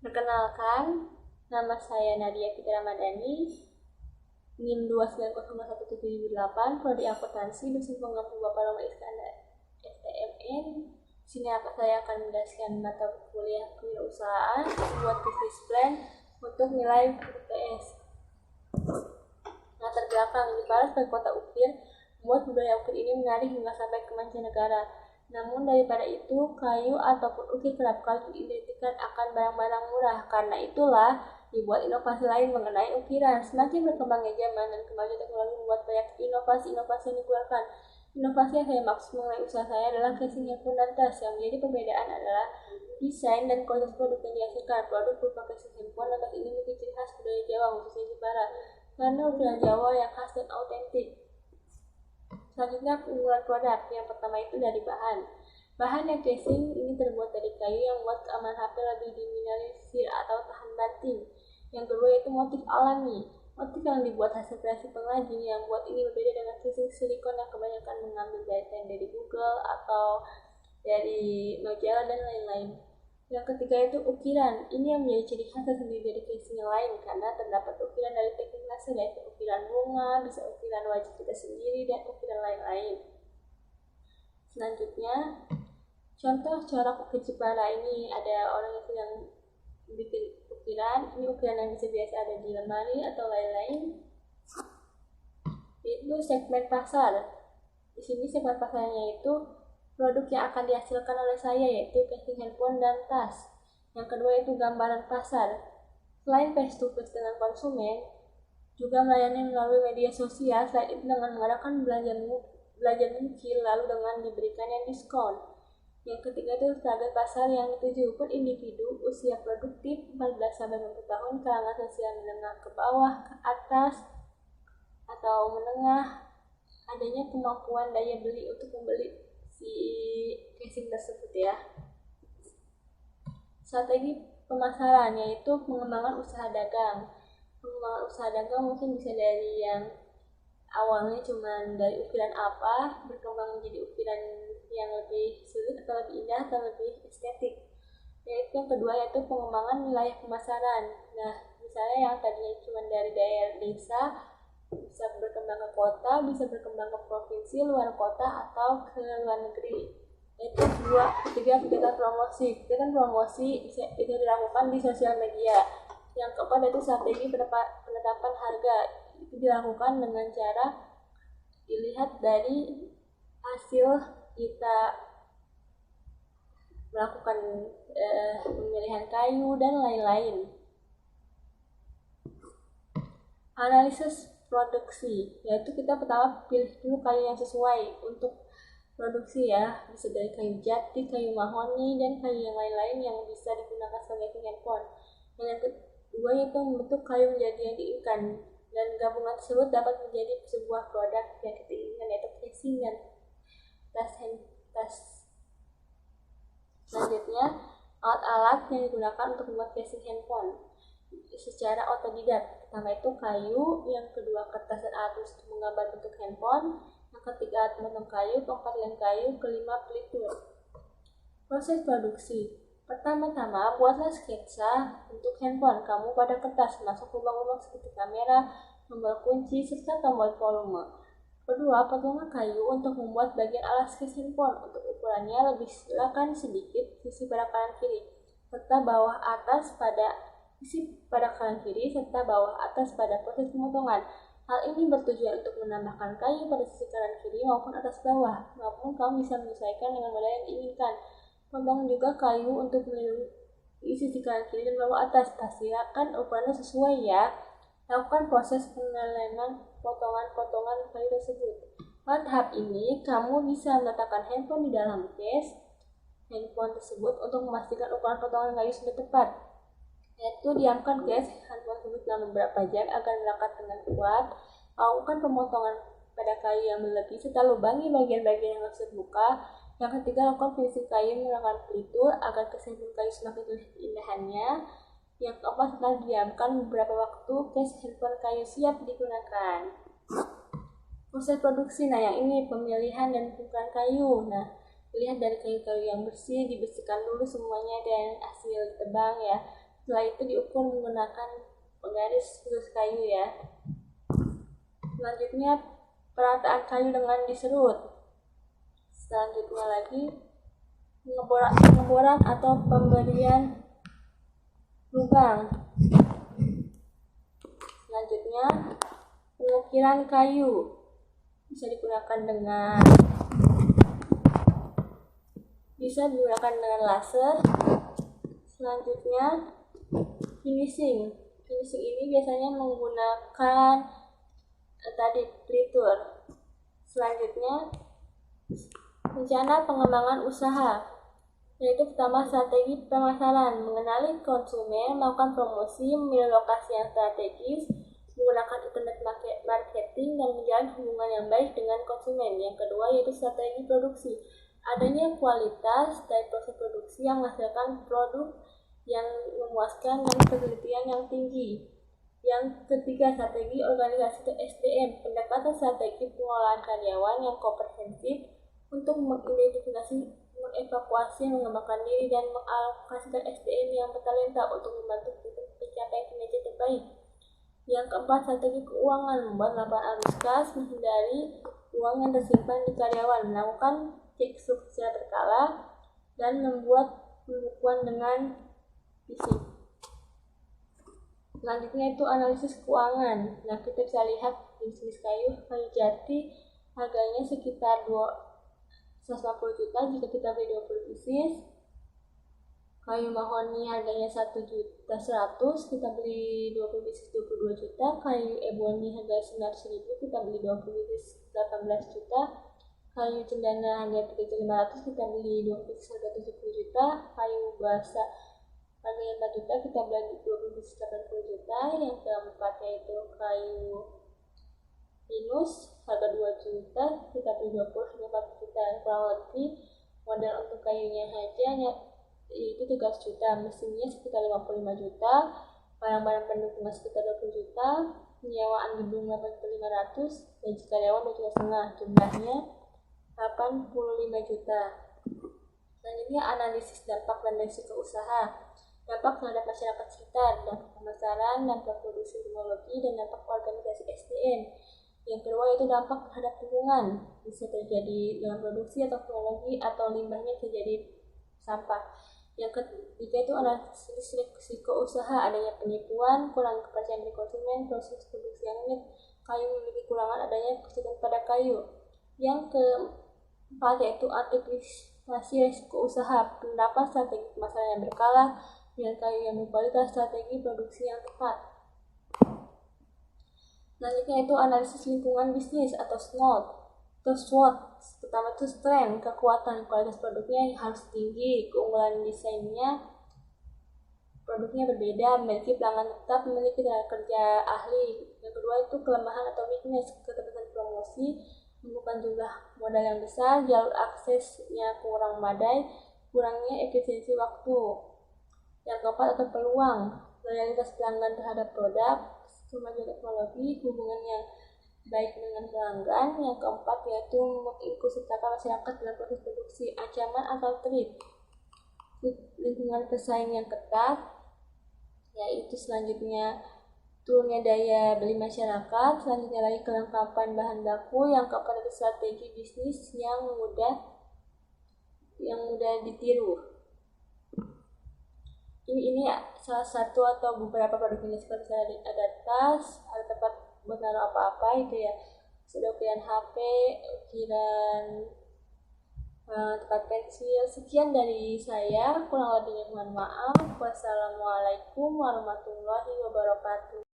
Perkenalkan, nama saya Nadia Fitri Ramadhani, NIM 2901778, Prodi Akuntansi, dosen pengampu Bapak Loma Iskandar STMN. Di sini saya akan menjelaskan mata kuliah kewirausahaan, buat business plan untuk nilai UTS. Latar belakang Jepara sebagai kota ukir, membuat budaya ukir ini menarik hingga sampai ke mancanegara. Namun daripada itu, kayu ataupun ukir kerap kali diidentikan akan barang-barang murah. Karena itulah dibuat inovasi lain mengenai ukiran. Semakin berkembangnya zaman dan kemajuan teknologi membuat banyak inovasi-inovasi yang dikeluarkan. Inovasi yang saya maksud mengenai usaha saya adalah casing handphone dan tas. Yang menjadi perbedaan adalah desain dan kualitas produk yang dihasilkan. Produk berupa casing handphone dan tas ini memiliki ciri khas budaya Jawa, khususnya Jepara, karena ukiran Jawa yang khas dan autentik. Selanjutnya, keunggulan produk. Yang pertama itu dari bahan. Bahan yang casing ini terbuat dari kayu yang membuat keamanan HP lebih diminimalisir atau tahan banting. Yang kedua yaitu motif alami. Motif yang dibuat hasil kreasi pengrajin yang buat ini berbeda dengan casing silikon yang kebanyakan mengambil jahitan dari Google atau dari majalah dan lain-lain. Yang ketiga itu ukiran. Ini yang menjadi ciri khas tersendiri dari casing yang lain karena terdapat ukiran dari teknik laser, yaitu ukiran bunga, bisa ukiran wajah kita sendiri, dan ukiran lain-lain. Selanjutnya, contoh corak ukir Jepara. Ini ada orang yang sedang bikin ukiran. Ini ukiran yang bisa biasa ada di lemari atau lain-lain. Itu segmen pasar. Di sini segmen pasarnya itu produk yang akan dihasilkan oleh saya, yaitu casing handphone dan tas. Yang kedua itu gambaran pasar. Selain face to face dengan konsumen, juga melayani melalui media sosial. Selain itu dengan mengadakan belanja nyicil lalu dengan diberikannya diskon. Yang ketiga itu target pasar yang dituju per individu, usia produktif 14-50 tahun, kalangan sosial menengah ke bawah, ke atas atau menengah, adanya kemampuan daya beli untuk membeli si casing tersebut ya. Strategi pemasaran yaitu pengembangan usaha dagang. Pengembangan usaha dagang mungkin bisa dari yang awalnya cuma dari ukiran apa, berkembang menjadi ukiran yang lebih sulit atau lebih indah atau lebih estetik. Yaitu yang kedua yaitu pengembangan wilayah pemasaran. Nah, misalnya yang tadinya cuma dari daerah desa bisa berkembang ke kota, bisa berkembang ke provinsi, luar kota, atau ke luar negeri. Itu ketiga kegiatan promosi. Kegiatan promosi bisa dilakukan di sosial media. Yang keempat itu strategi penetapan harga. Itu dilakukan dengan cara dilihat dari hasil kita melakukan pemilihan kayu dan lain-lain. Analisis produksi, yaitu kita pertama pilih dulu kayu yang sesuai untuk produksi ya, bisa dari kayu jati, kayu mahoni, dan kayu yang lain-lain yang bisa digunakan sebagai casing handphone. Yang kedua itu membentuk kayu menjadi yang diinginkan, dan gabungan tersebut dapat menjadi sebuah produk yang kita inginkan, yaitu casing dan tas. Selanjutnya, alat-alat yang digunakan untuk membuat casing handphone secara otodidak. Pertama itu kayu, yang kedua kertas dan alat tulis untuk menggambar bentuk handphone, yang ketiga alat memotong kayu, keempat lem kayu, kelima pelitur. Proses produksi. Pertama-tama buatlah sketsa bentuk handphone kamu pada kertas, masuk lubang-lubang seperti kamera, tombol kunci, serta tombol volume. Kedua, potonglah kayu untuk membuat bagian alas case handphone. Untuk ukurannya lebih silakan sedikit sisi pada kanan kiri, serta bawah atas pada sisi pada kanan kiri, serta bawah atas pada proses pemotongan. Hal ini bertujuan untuk menambahkan kayu pada sisi kanan kiri maupun atas bawah, maupun kamu bisa menyesuaikan dengan model yang diinginkan. Potong juga kayu untuk melindungi sisi kanan kiri dan bawah atas. Pastikan ukurannya sesuai ya. Lakukan proses pengeleman potongan-potongan kayu tersebut. Pada tahap ini, kamu bisa meletakkan handphone di dalam case handphone tersebut untuk memastikan ukuran potongan kayu sudah tepat. Yaitu diamkan case handphone tersebut dalam beberapa jam agar melekat dengan kuat. Lakukan pemotongan pada kayu yang berlebih serta lubangi bagian-bagian yang harus terbuka. Yang ketiga, lakukan finishing kayu menggunakan pelitur agar keseimbangan kayu semakin terlihat keindahannya. Yang keempat, setelah didiamkan beberapa waktu, case handphone kayu siap digunakan. Proses produksi, nah yang ini pemilihan dan ukuran kayu. Nah, dilihat dari kayu-kayu yang bersih, dibersihkan dulu semuanya dan hasil tebang ya. Setelah itu diukur menggunakan penggaris khusus kayu ya. Selanjutnya perataan kayu dengan diserut. Selanjutnya lagi pengeboran atau pemberian lubang. Selanjutnya pengukiran kayu, bisa digunakan dengan laser. Selanjutnya finishing ini biasanya menggunakan plitur. Selanjutnya rencana pengembangan usaha, yaitu pertama strategi pemasaran, mengenali konsumen, melakukan promosi, memilih lokasi yang strategis, menggunakan internet marketing, dan menjalin hubungan yang baik dengan konsumen. Yang kedua yaitu strategi produksi, adanya kualitas dari proses produksi yang menghasilkan produk yang memuaskan dan penelitian yang tinggi. Yang ketiga strategi organisasi atau SDM, pendekatan strategi pengolahan karyawan yang komprehensif untuk mengidentifikasi, mengevakuasi, mengembangkan diri, dan mengalokasikan SDM yang bertalenta untuk membantu pencapaian kinerja terbaik. Yang keempat, strategi keuangan, membuat laporan arus kas, menghindari uang yang tersimpan di karyawan, melakukan cek suku secara berkala, dan membuat pembukuan dengan fisik. Selanjutnya itu analisis keuangan. Nah, kita bisa lihat jenis kayu jati harganya sekitar 150 juta jika kita beli 20 pieces. Kayu mahoni harganya 1.100.000, kita beli 20 pieces 22 juta. Kayu ebony harga 900.000, kita beli 20 pieces 18 juta. Kayu cendana harga 3.500, kita beli 20 pieces harga 70 juta. Kayu basa harganya 4 juta, kita beli 20 pieces 80 juta. Yang keempat yaitu kayu pinus harga 2 juta, kita beli 20 hingga 40 juta. Kurang lebih modal untuk kayunya saja itu 300 juta, mesinnya sekitar 55 juta, barang-barang pendukungnya sekitar 20 juta, penyewaan gedung 8.500, gaji karyawan 2,5 juta, jumlahnya 85 juta. Selanjutnya analisis dampak dan risiko usaha, dampak terhadap masyarakat sekitar, dampak pemasaran, dampak produksi teknologi, dan dampak organisasi SDM. Yang kedua yaitu dampak terhadap lingkungan, bisa terjadi dalam produksi atau teknologi, atau limbahnya terjadi sampah. Yang ketiga itu analisis risiko usaha, adanya penipuan, kurang kepercayaan dari konsumen, proses produksi yang rumit, kayu memiliki kurangan, adanya kesulitan pada kayu. Yang keempat yaitu antisipasi risiko usaha, penerapan strategi pemasaran yang berkala dengan kayu yang berkualitas, strategi produksi yang tepat. Selanjutnya itu analisis lingkungan bisnis atau SWOT. Pertama itu strength, kekuatan, kualitas produknya harus tinggi, keunggulan desainnya, produknya berbeda, memiliki pelanggan tetap, memiliki tenaga kerja ahli. Yang kedua itu kelemahan atau weakness, keterbatasan promosi, bukan jumlah modal yang besar, jalur aksesnya kurang memadai, kurangnya efisiensi waktu. Yang keempat atau peluang, loyalitas pelanggan terhadap produk, kemajuan teknologi, hubungan yang baik dengan pelanggan. Yang keempat yaitu mengikutsertakan masyarakat dalam proses produksi, ancaman atau threat, lingkungan pesaing yang ketat, yaitu selanjutnya turunnya daya beli masyarakat. Selanjutnya lagi kelengkapan bahan baku. Yang keempat itu strategi bisnis yang mudah ditiru. Ini salah satu atau beberapa produk ini, seperti ada tas, ada tempat buat naruh apa-apa itu ya, sudah ukiran HP, ukiran tempat pensil. Sekian dari saya, kurang lebihnya mohon maaf. Wassalamualaikum warahmatullahi wabarakatuh.